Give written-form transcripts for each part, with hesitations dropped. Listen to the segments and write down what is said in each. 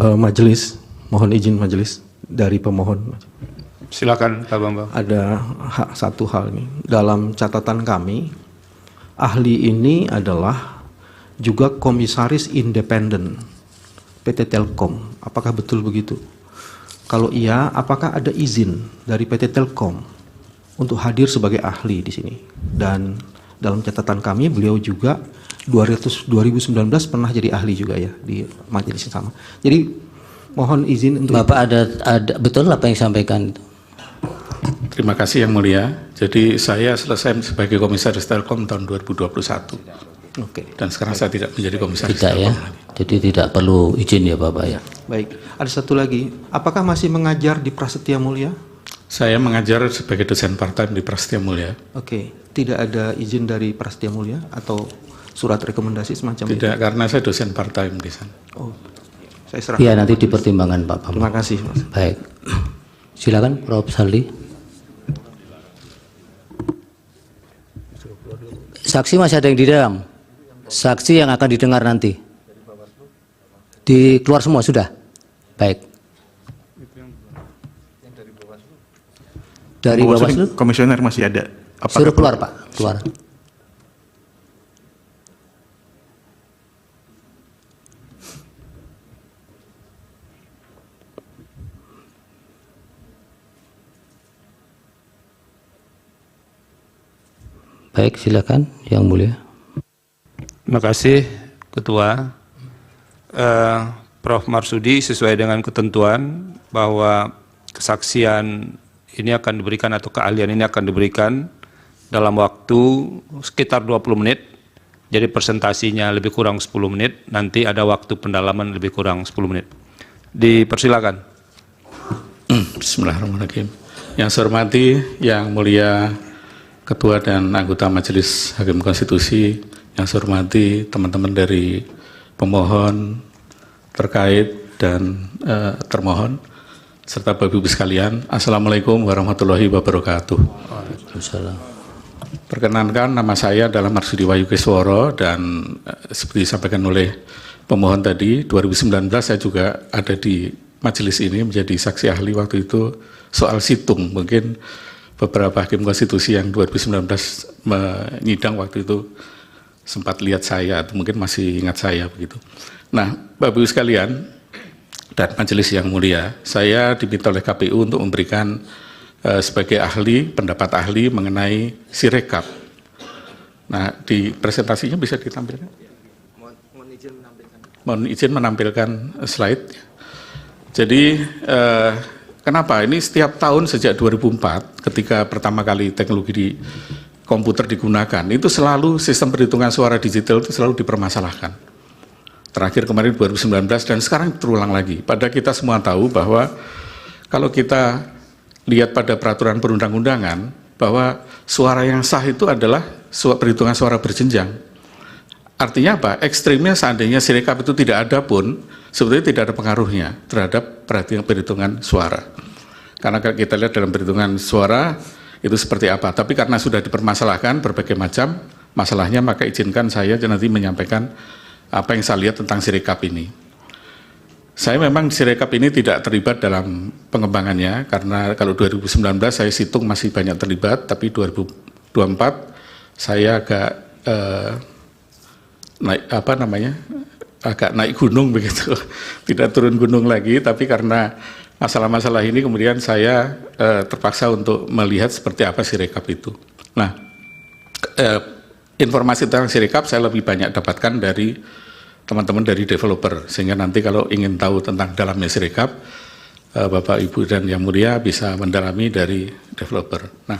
Majelis, mohon izin majelis dari pemohon. Silakan Pak Bambang. Ada satu hal nih, dalam catatan kami, ahli ini adalah juga komisaris independen PT Telkom. Apakah betul begitu? Kalau iya, apakah ada izin dari PT Telkom untuk hadir sebagai ahli di sini? Dan dalam catatan kami, beliau juga 2019 pernah jadi ahli juga ya di majelis yang sama. Jadi mohon izin untuk Bapak ada betul apa yang disampaikan itu? Terima kasih Yang Mulia. Jadi saya selesai sebagai komisaris Telkom tahun 2021. Oke. Dan sekarang saya tidak menjadi komisaris Tidak ya. Telkom lagi. Jadi tidak perlu izin ya Bapak ya. Baik. Ada satu lagi. Apakah masih mengajar di Prasetya Mulia? Saya mengajar sebagai dosen part-time di Prasetya Mulia. Oke. Tidak ada izin dari Prasetya Mulia atau surat rekomendasi semacam itu? Tidak, karena saya dosen part-time di sana. Oh, saya serahkan. Iya nanti dipertimbangkan Pak Bambang. Terima kasih, Mas. Baik. Silakan Prof. Saldi. Saksi masih ada yang di dalam. Saksi yang akan didengar nanti. Keluar semua sudah. Baik. Dari Bawaslu. Komisioner masih ada. Suruh keluar Pak. Keluar. Baik, silakan Yang Mulia. Terima kasih Ketua. Prof. Marsudi, sesuai dengan ketentuan bahwa kesaksian ini akan diberikan atau keahlian ini akan diberikan dalam waktu sekitar 20 menit. Jadi presentasinya lebih kurang 10 menit, nanti ada waktu pendalaman lebih kurang 10 menit. Dipersilakan. Bismillahirrahmanirrahim. Yang saya hormati, Yang Mulia Ketua dan anggota Majelis Hakim Konstitusi, yang saya hormati teman-teman dari pemohon terkait dan termohon, serta Bapak Ibu sekalian, Assalamualaikum warahmatullahi wabarakatuh. Waalaikumsalam. Perkenankan, nama saya adalah Marsudi Wahyu Kisworo, dan seperti disampaikan oleh pemohon tadi, 2019 saya juga ada di majelis ini menjadi saksi ahli waktu itu soal situng. Mungkin beberapa hakim konstitusi yang 2019 menyidang waktu itu sempat lihat saya atau mungkin masih ingat saya begitu. Nah, Bapak Ibu sekalian dan majelis yang mulia, saya diminta oleh KPU untuk memberikan sebagai ahli, pendapat ahli mengenai Sirekap. Nah, di presentasinya bisa ditampilkan? Mohon izin menampilkan slide. Jadi kenapa? Ini setiap tahun sejak 2004 ketika pertama kali teknologi di komputer digunakan, itu selalu sistem perhitungan suara digital itu selalu dipermasalahkan. Terakhir kemarin 2019 dan sekarang terulang lagi. Padahal kita semua tahu bahwa kalau kita lihat pada peraturan perundang-undangan bahwa suara yang sah itu adalah perhitungan suara berjenjang. Artinya apa? Ekstrimnya seandainya Sirekap itu tidak ada pun, sebetulnya tidak ada pengaruhnya terhadap perhitungan suara. Karena kita lihat dalam perhitungan suara itu seperti apa. Tapi karena sudah dipermasalahkan berbagai macam masalahnya, maka izinkan saya nanti menyampaikan apa yang saya lihat tentang Sirekap ini. Saya memang Sirekap ini tidak terlibat dalam pengembangannya, karena kalau 2019 saya hitung masih banyak terlibat, tapi 2024 saya agak agak naik gunung begitu, tidak turun gunung lagi, tapi karena masalah-masalah ini kemudian saya terpaksa untuk melihat seperti apa Sirekap itu. Nah, informasi tentang Sirekap saya lebih banyak dapatkan dari teman-teman dari developer, sehingga nanti kalau ingin tahu tentang dalamnya Sirekap, Bapak, Ibu, dan Yang Mulia bisa mendalami dari developer. Nah,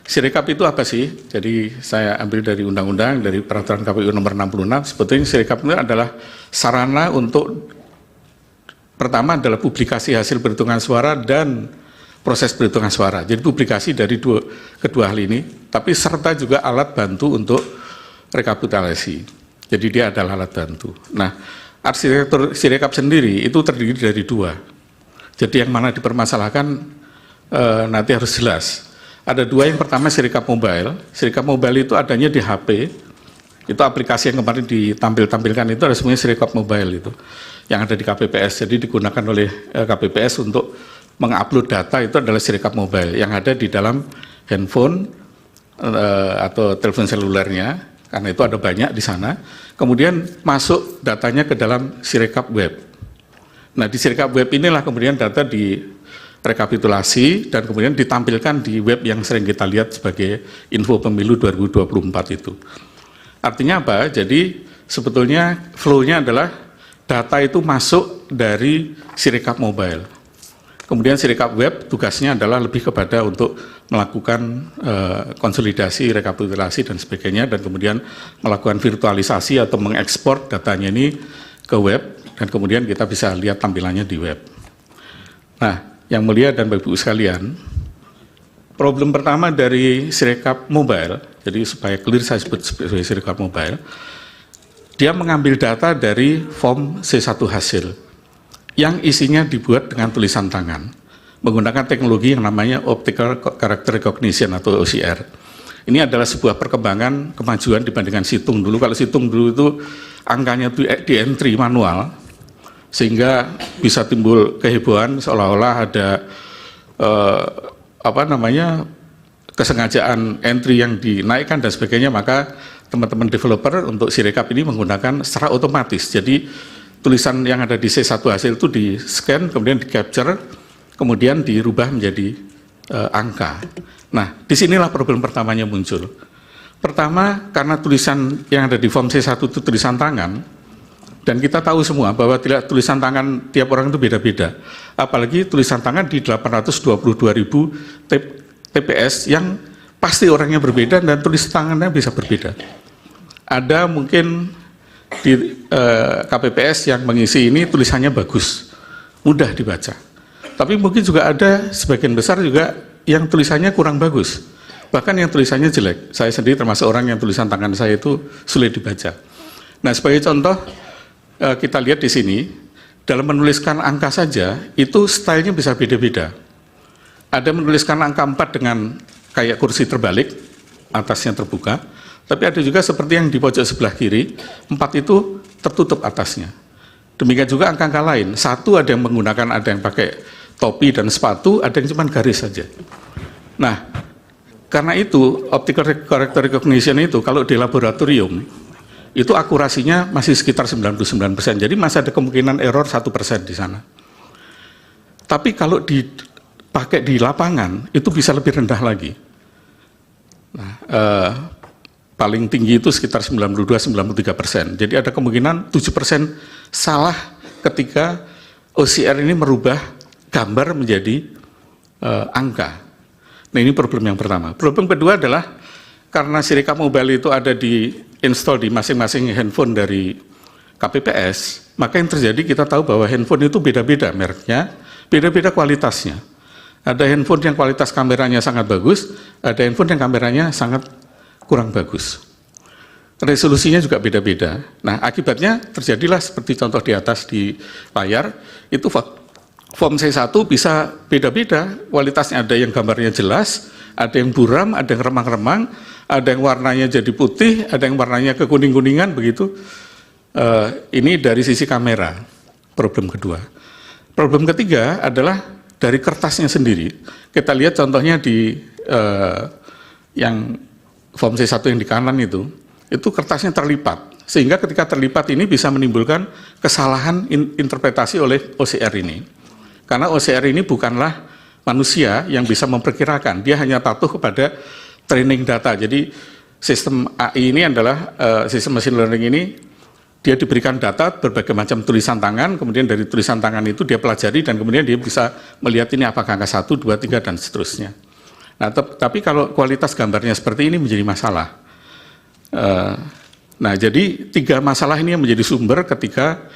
Sirekap itu apa sih? Jadi saya ambil dari undang-undang, dari peraturan KPU nomor 66, sebetulnya Sirekap itu adalah sarana untuk, pertama adalah publikasi hasil perhitungan suara dan proses perhitungan suara. Jadi publikasi dari kedua hal ini, tapi serta juga alat bantu untuk rekapitulasi. Jadi dia adalah alat bantu. Nah, arsitektur Sirekap sendiri itu terdiri dari dua. Jadi yang mana dipermasalahkan nanti harus jelas. Ada dua, yang pertama Sirekap Mobile. Sirekap Mobile itu adanya di HP. Itu aplikasi yang kemarin ditampilkan itu ada semuanya Sirekap Mobile itu. yang ada di KPPS. Jadi digunakan oleh KPPS untuk mengupload data itu adalah Sirekap mobile yang ada di dalam handphone atau telepon selulernya, karena itu ada banyak di sana. Kemudian masuk datanya ke dalam Sirekap web. Nah, di Sirekap web inilah kemudian data direkapitulasi dan kemudian ditampilkan di web yang sering kita lihat sebagai info pemilu 2024 itu. Artinya apa? Jadi sebetulnya flow-nya adalah data itu masuk dari Sirekap mobile. Kemudian Sirekap web tugasnya adalah lebih kepada untuk melakukan konsolidasi, rekapitulasi dan sebagainya, dan kemudian melakukan virtualisasi atau mengekspor datanya ini ke web, dan kemudian kita bisa lihat tampilannya di web. Nah, yang mulia dan Bapak Ibu sekalian, problem pertama dari Sirekap mobile, jadi supaya clear saya sebut sebagai Sirekap mobile, dia mengambil data dari form C1 hasil yang isinya dibuat dengan tulisan tangan menggunakan teknologi yang namanya Optical Character Recognition atau OCR. Ini adalah sebuah perkembangan kemajuan dibandingkan situng dulu. Kalau situng dulu itu angkanya itu di entry manual, sehingga bisa timbul kehebohan seolah-olah ada kesengajaan entry yang dinaikkan dan sebagainya. Maka teman-teman developer untuk Sirekap ini menggunakan secara otomatis. Jadi tulisan yang ada di C1 hasil itu di scan, kemudian di capture, kemudian dirubah menjadi angka. Nah, disinilah problem pertamanya muncul. Pertama, karena tulisan yang ada di form C1 itu tulisan tangan, dan kita tahu semua bahwa tulisan tangan tiap orang itu beda-beda. Apalagi tulisan tangan di 822.000 TPS yang pasti orangnya berbeda dan tulisan tangannya bisa berbeda. Ada mungkin di KPPS yang mengisi ini tulisannya bagus, mudah dibaca. Tapi mungkin juga ada sebagian besar juga yang tulisannya kurang bagus, bahkan yang tulisannya jelek. Saya sendiri termasuk orang yang tulisan tangan saya itu sulit dibaca. Nah, sebagai contoh, kita lihat di sini, dalam menuliskan angka saja, itu stylenya bisa beda-beda. Ada menuliskan angka 4 dengan kayak kursi terbalik, atasnya terbuka, tapi ada juga seperti yang di pojok sebelah kiri, 4 itu tertutup atasnya. Demikian juga angka-angka lain, 1 ada yang menggunakan, ada yang pakai topi dan sepatu, ada yang cuma garis saja. Nah, karena itu, Optical Character Recognition itu, kalau di laboratorium, itu akurasinya masih sekitar 99%, jadi masih ada kemungkinan error 1% di sana. Tapi kalau dipakai di lapangan, itu bisa lebih rendah lagi. Nah, paling tinggi itu sekitar 92-93%. Jadi ada kemungkinan 7% salah ketika OCR ini merubah gambar menjadi angka. Nah, ini problem yang pertama. Problem kedua adalah karena Sirekap mobile itu ada di install di masing-masing handphone dari KPPS, maka yang terjadi kita tahu bahwa handphone itu beda-beda mereknya, beda-beda kualitasnya. Ada handphone yang kualitas kameranya sangat bagus, ada handphone yang kameranya sangat kurang bagus. Resolusinya juga beda-beda. Nah, akibatnya terjadilah seperti contoh di atas di layar, itu form C1 bisa beda-beda, kualitasnya ada yang gambarnya jelas, ada yang buram, ada yang remang-remang, ada yang warnanya jadi putih, ada yang warnanya kekuning-kuningan, begitu. Ini dari sisi kamera, problem kedua. Problem ketiga adalah dari kertasnya sendiri. Kita lihat contohnya di yang form C1 yang di kanan itu kertasnya terlipat. Sehingga ketika terlipat ini bisa menimbulkan kesalahan interpretasi oleh OCR ini. Karena OCR ini bukanlah manusia yang bisa memperkirakan, dia hanya patuh kepada training data. Jadi sistem AI ini adalah sistem machine learning ini, dia diberikan data berbagai macam tulisan tangan, kemudian dari tulisan tangan itu dia pelajari dan kemudian dia bisa melihat ini apakah angka 1, 2, 3 dan seterusnya. Nah, tapi kalau kualitas gambarnya seperti ini menjadi masalah. Nah, jadi 3 masalah ini yang menjadi sumber ketika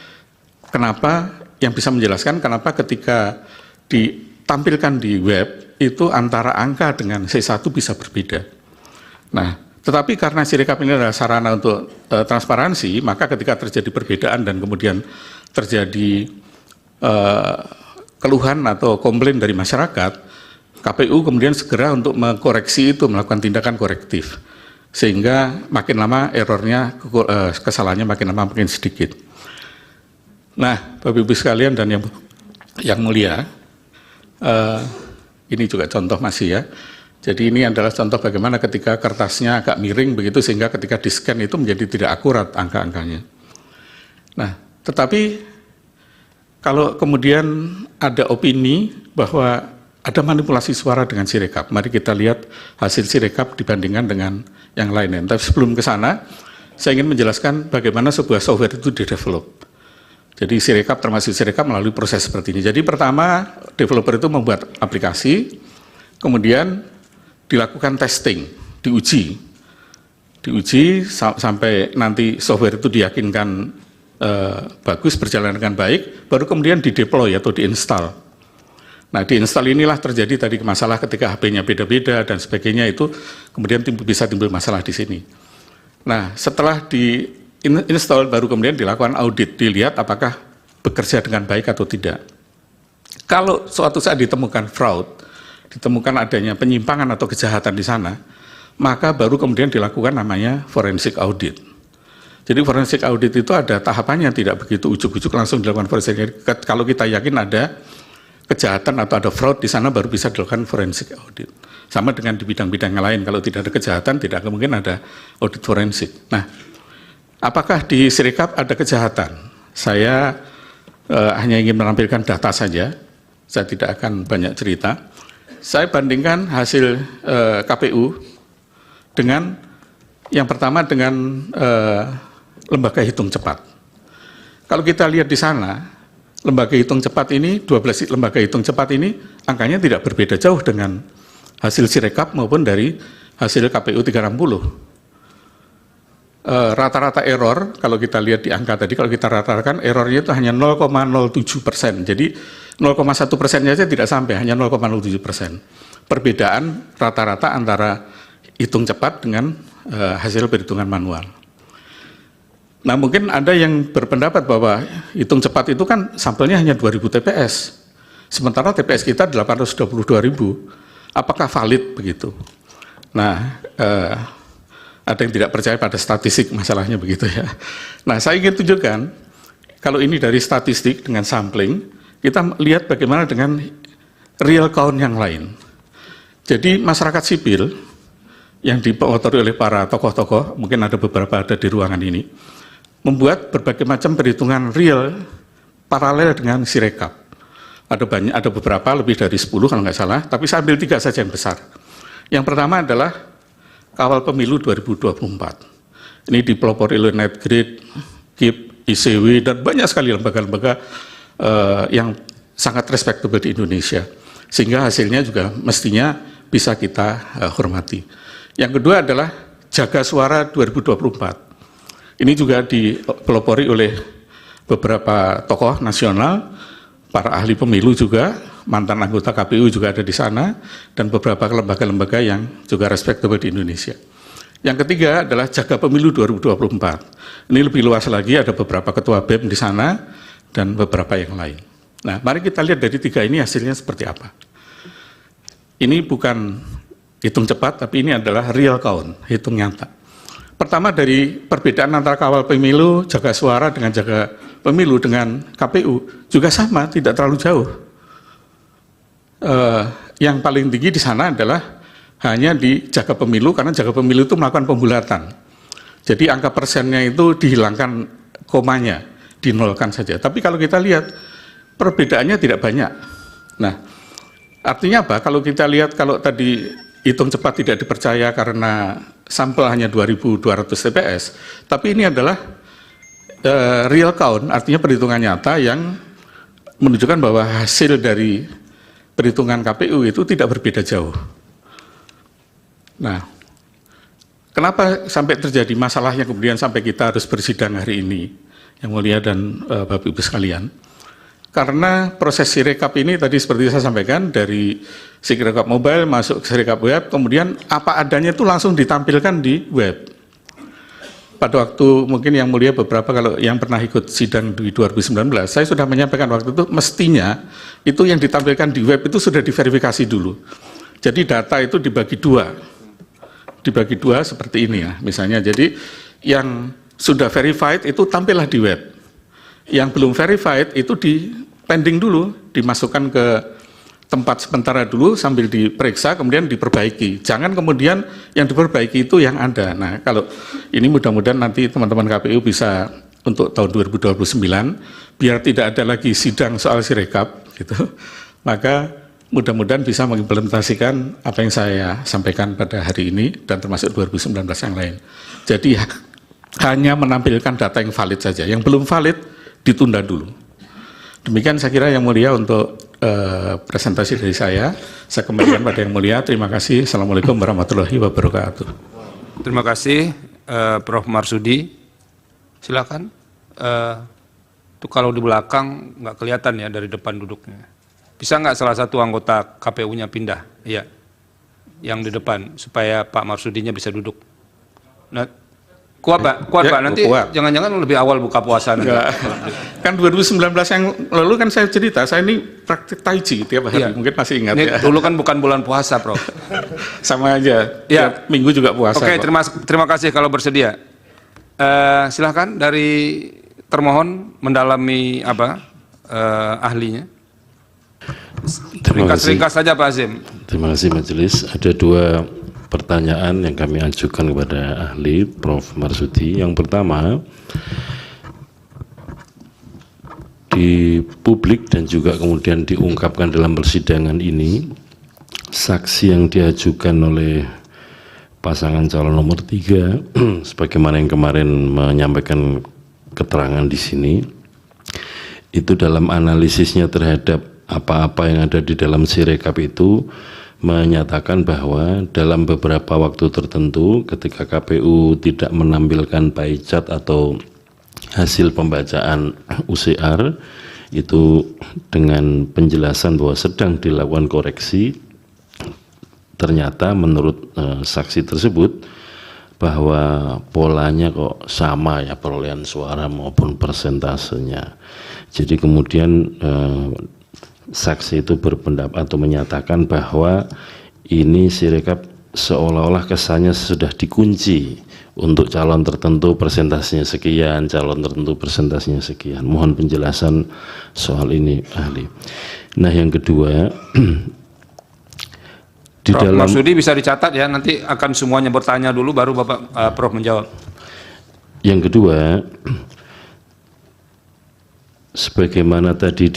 kenapa yang bisa menjelaskan kenapa ketika ditampilkan di web itu antara angka dengan C1 bisa berbeda. Nah, tetapi karena Sirekap ini adalah sarana untuk transparansi, maka ketika terjadi perbedaan dan kemudian terjadi keluhan atau komplain dari masyarakat, KPU kemudian segera untuk mengkoreksi itu, melakukan tindakan korektif. Sehingga makin lama errornya, kesalahannya makin lama makin sedikit. Nah, Bapak Ibu sekalian dan yang mulia, ini juga contoh masih ya. Jadi ini adalah contoh bagaimana ketika kertasnya agak miring begitu sehingga ketika di-scan itu menjadi tidak akurat angka-angkanya. Nah, tetapi kalau kemudian ada opini bahwa ada manipulasi suara dengan Sirekap, mari kita lihat hasil Sirekap dibandingkan dengan yang lainnya. Tapi sebelum ke sana, saya ingin menjelaskan bagaimana sebuah software itu di-develop. Jadi Sirekap termasuk Sirekap melalui proses seperti ini. Jadi pertama, developer itu membuat aplikasi, kemudian dilakukan testing, diuji sampai nanti software itu diyakinkan bagus, berjalan dengan baik, baru kemudian dideploy atau diinstal. Nah, diinstal inilah terjadi tadi masalah ketika HP-nya beda-beda dan sebagainya, itu kemudian bisa timbul masalah di sini. Nah, setelah install baru kemudian dilakukan audit, dilihat apakah bekerja dengan baik atau tidak. Kalau suatu saat ditemukan fraud, ditemukan adanya penyimpangan atau kejahatan di sana, maka baru kemudian dilakukan namanya forensic audit. Jadi forensic audit itu ada tahapannya, tidak begitu ujuk-ujuk langsung dilakukan forensic audit. Kalau kita yakin ada kejahatan atau ada fraud di sana, baru bisa dilakukan forensic audit. Sama dengan di bidang-bidang yang lain, kalau tidak ada kejahatan, tidak mungkin ada audit forensik. Nah, apakah di Sirekap ada kejahatan? Saya hanya ingin menampilkan data saja, saya tidak akan banyak cerita. Saya bandingkan hasil KPU dengan yang pertama dengan lembaga hitung cepat. Kalau kita lihat di sana, lembaga hitung cepat ini, 12 lembaga hitung cepat ini, angkanya tidak berbeda jauh dengan hasil Sirekap maupun dari hasil KPU 360. Rata-rata error, kalau kita lihat di angka tadi, kalau kita rata-ratakan errornya itu hanya 0,07%. Jadi 0,1% saja tidak sampai, hanya 0,07%. Perbedaan rata-rata antara hitung cepat dengan hasil perhitungan manual. Nah, mungkin ada yang berpendapat bahwa hitung cepat itu kan sampelnya hanya 2000 TPS. Sementara TPS kita 822.000. Apakah valid begitu? Nah, ada yang tidak percaya pada statistik, masalahnya begitu ya. Nah, saya ingin tunjukkan, kalau ini dari statistik dengan sampling, kita lihat bagaimana dengan real count yang lain. Jadi masyarakat sipil, yang dipotori oleh para tokoh-tokoh, mungkin ada beberapa ada di ruangan ini, membuat berbagai macam perhitungan real paralel dengan Sirekap. Ada beberapa, lebih dari 10 kalau nggak salah, tapi saya ambil 3 saja yang besar. Yang pertama adalah Kawal Pemilu 2024. Ini dipelopori oleh Netgrid, KIP, ICW, dan banyak sekali lembaga-lembaga yang sangat respectable di Indonesia. Sehingga hasilnya juga mestinya bisa kita hormati. Yang kedua adalah Jaga Suara 2024. Ini juga dipelopori oleh beberapa tokoh nasional, para ahli pemilu juga, mantan anggota KPU juga ada di sana, dan beberapa lembaga-lembaga yang juga respectable di Indonesia. Yang ketiga adalah Jaga Pemilu 2024. Ini lebih luas lagi, ada beberapa ketua BEM di sana, dan beberapa yang lain. Nah, mari kita lihat dari 3 ini hasilnya seperti apa. Ini bukan hitung cepat, tapi ini adalah real count, hitung nyata. Pertama, dari perbedaan antara Kawal Pemilu, Jaga Suara dengan Jaga Pemilu dengan KPU juga sama, tidak terlalu jauh. Yang paling tinggi di sana adalah hanya di Jaga Pemilu, karena Jaga Pemilu itu melakukan pembulatan. Jadi angka persennya itu dihilangkan komanya, dinolkan saja. Tapi kalau kita lihat, perbedaannya tidak banyak. Nah, artinya apa? Kalau kita lihat, kalau tadi hitung cepat tidak dipercaya karena sampel hanya 2.200 TPS, tapi ini adalah real count, artinya perhitungan nyata yang menunjukkan bahwa hasil dari perhitungan KPU itu tidak berbeda jauh. Nah, kenapa sampai terjadi masalahnya kemudian sampai kita harus bersidang hari ini, Yang Mulia dan Bapak Ibu sekalian? Karena proses Sirekap ini tadi seperti saya sampaikan, dari Sirekap mobile masuk ke Sirekap web, kemudian apa adanya itu langsung ditampilkan di web. Pada waktu mungkin Yang Mulia beberapa, kalau yang pernah ikut sidang di 2019, saya sudah menyampaikan waktu itu mestinya itu yang ditampilkan di web itu sudah diverifikasi dulu. Jadi data itu dibagi dua seperti ini ya misalnya. Jadi yang sudah verified itu tampillah di web. yang belum verified itu di pending dulu, dimasukkan ke tempat sementara dulu sambil diperiksa, kemudian diperbaiki. Jangan kemudian yang diperbaiki itu yang ada. Nah, kalau ini mudah-mudahan nanti teman-teman KPU bisa untuk tahun 2029, biar tidak ada lagi sidang soal Sirekap, gitu. Maka mudah-mudahan bisa mengimplementasikan apa yang saya sampaikan pada hari ini dan termasuk 2019 yang lain. Jadi hanya menampilkan data yang valid saja, yang belum valid ditunda dulu. Demikian saya kira yang mulia untuk presentasi dari saya. Saya kembalikan pada yang mulia. Terima kasih. Assalamualaikum warahmatullahi wabarakatuh. Terima kasih Prof. Marsudi. Silakan. Itu kalau di belakang nggak kelihatan ya dari depan duduknya. Bisa nggak salah satu anggota KPU-nya pindah? Iya. Yang di depan supaya Pak Marsudinya bisa duduk. Nah, kuat Pak, Ya, nanti kuat. jangan-jangan lebih awal buka puasa nanti. Enggak. Kan 2019 yang lalu kan saya cerita, saya ini praktik tai chi tiap hari, Iya. mungkin masih ingat Ini ya. dulu kan bukan bulan puasa, Prof. Sama aja, Ya. tiap minggu juga puasa. Oke, kok. terima kasih kalau bersedia. Silakan dari termohon mendalami apa ahlinya. Terima kasih. Ringkas saja Pak Azim. Terima kasih majelis. Ada dua pertanyaan yang kami ajukan kepada ahli Prof. Marsudi. Yang pertama, di publik dan juga kemudian diungkapkan dalam persidangan ini, saksi yang diajukan oleh pasangan calon nomor 3, sebagaimana yang kemarin menyampaikan keterangan di sini, itu dalam analisisnya terhadap apa-apa yang ada di dalam Sirekap itu menyatakan bahwa dalam beberapa waktu tertentu ketika KPU tidak menampilkan pie chart atau hasil pembacaan UCR itu dengan penjelasan bahwa sedang dilakukan koreksi, ternyata menurut saksi tersebut bahwa polanya kok sama ya perolehan suara maupun persentasenya. Jadi kemudian saksi itu berpendapat atau menyatakan bahwa ini Sirekap seolah-olah kesannya sudah dikunci untuk calon tertentu presentasinya sekian, calon tertentu presentasinya sekian. Mohon penjelasan soal ini ahli. Nah yang kedua, di Prof. dalam Marsudi bisa dicatat ya, nanti akan semuanya bertanya dulu baru Bapak Prof menjawab. yang kedua, sebagaimana tadi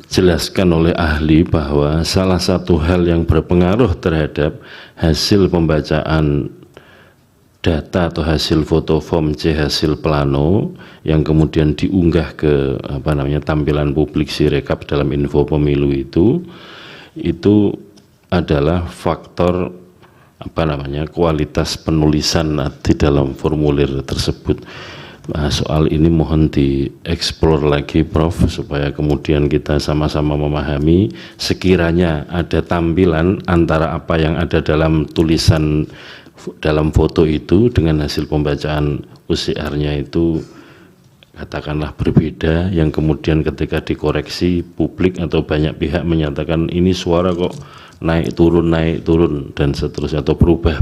dijelaskan oleh ahli bahwa salah satu hal yang berpengaruh terhadap hasil pembacaan data atau hasil foto form C hasil plano yang kemudian diunggah ke tampilan publik Sirekap dalam info pemilu itu adalah faktor kualitas penulisan di dalam formulir tersebut. Nah, soal ini mohon dieksplor lagi Prof supaya kemudian kita sama-sama memahami sekiranya ada tampilan antara apa yang ada dalam tulisan dalam foto itu dengan hasil pembacaan UCR-nya itu katakanlah berbeda, yang kemudian ketika dikoreksi publik atau banyak pihak menyatakan ini suara kok naik turun dan seterusnya atau berubah.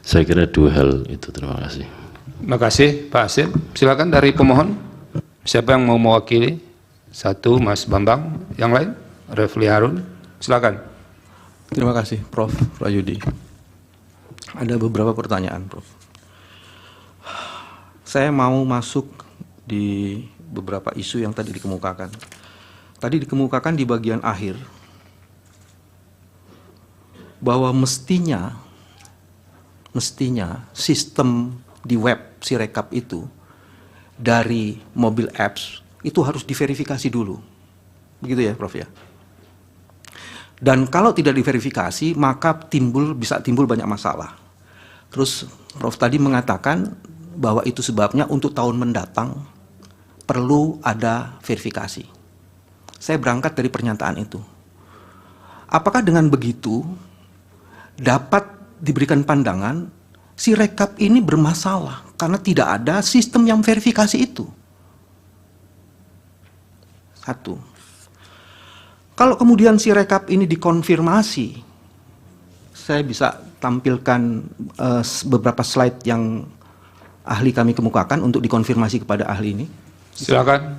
Saya kira dua hal itu. Terima kasih. Terima kasih Pak Asim. Silakan dari pemohon. Siapa yang mau mewakili? Satu Mas Bambang, yang lain Refli Harun. Silakan. Terima kasih Prof. Rayudi. Ada beberapa pertanyaan Prof. Saya mau masuk di beberapa isu yang tadi dikemukakan. Tadi dikemukakan di bagian akhir bahwa mestinya sistem di web Sirekap itu dari mobil apps itu harus diverifikasi dulu. Begitu ya Prof ya? Dan kalau tidak diverifikasi maka bisa timbul banyak masalah. Terus Prof tadi mengatakan bahwa itu sebabnya untuk tahun mendatang perlu ada verifikasi. Saya berangkat dari pernyataan itu. Apakah dengan begitu dapat diberikan pandangan Sirekap ini bermasalah karena tidak ada sistem yang verifikasi itu? Satu. Kalau kemudian Sirekap ini dikonfirmasi, saya bisa tampilkan beberapa slide yang ahli kami kemukakan untuk dikonfirmasi kepada ahli ini? Silakan.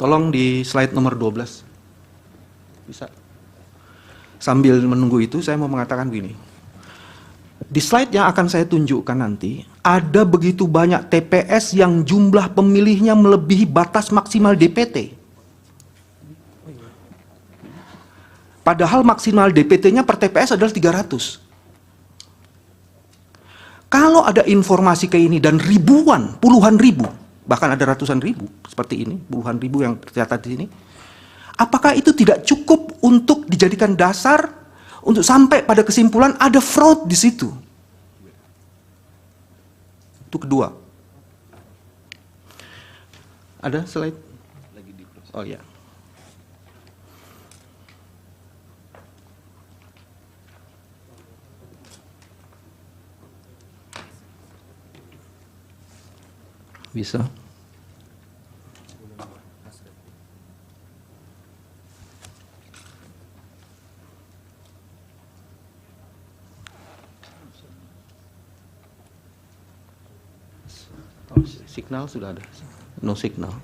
Tolong di slide nomor 12. Bisa. Sambil menunggu itu saya mau mengatakan begini. Di slide yang akan saya tunjukkan nanti, ada begitu banyak TPS yang jumlah pemilihnya melebihi batas maksimal DPT. Padahal maksimal DPT-nya per TPS adalah 300. Kalau ada informasi kayak ini dan ribuan, puluhan ribu, bahkan ada ratusan ribu seperti ini, puluhan ribu yang tercatat di sini, apakah itu tidak cukup untuk dijadikan dasar untuk sampai pada kesimpulan ada fraud di situ? Itu kedua. Ada slide? Oh ya. Bisa. Oh, signal sudah ada. No signal.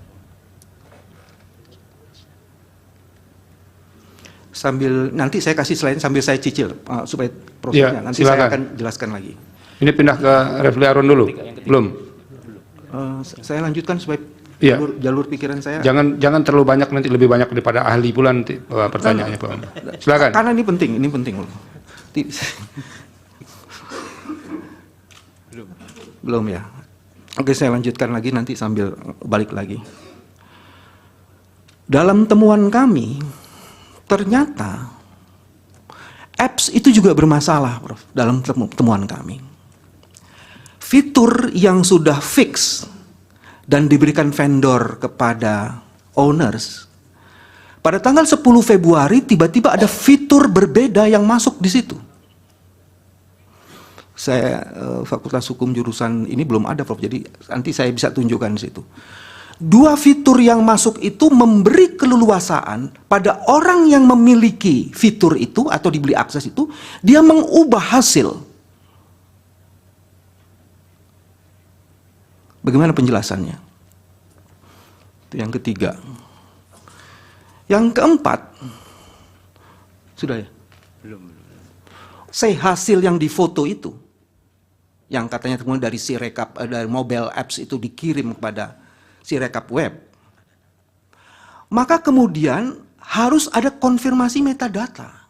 Sambil nanti saya kasih slide sambil saya cicil supaya prosesnya. Ya, nanti silakan. saya akan jelaskan lagi. Ini pindah ke Refli Harun dulu. Belum. Saya lanjutkan supaya Iya. jalur pikiran saya. Jangan terlalu banyak, nanti lebih banyak daripada ahli pula nanti pertanyaannya, Pak. Silakan. Karena ini penting loh. Belum ya. Oke, saya lanjutkan lagi nanti sambil balik lagi. Dalam temuan kami, ternyata apps itu juga bermasalah, Prof, dalam temuan kami. Fitur yang sudah fix dan diberikan vendor kepada owners, pada tanggal 10 Februari tiba-tiba ada fitur berbeda yang masuk di situ. Saya Fakultas Hukum jurusan ini belum ada, Prof, jadi nanti saya bisa tunjukkan di situ. Dua fitur yang masuk itu memberi keleluasaan pada orang yang memiliki fitur itu atau dibeli akses itu, dia mengubah hasil. Bagaimana penjelasannya? Itu yang ketiga. Yang keempat, sudah ya? Belum. Hasil yang difoto itu, yang katanya kemudian dari Sirekap, dari mobile apps itu dikirim kepada Sirekap web, maka kemudian harus ada konfirmasi metadata.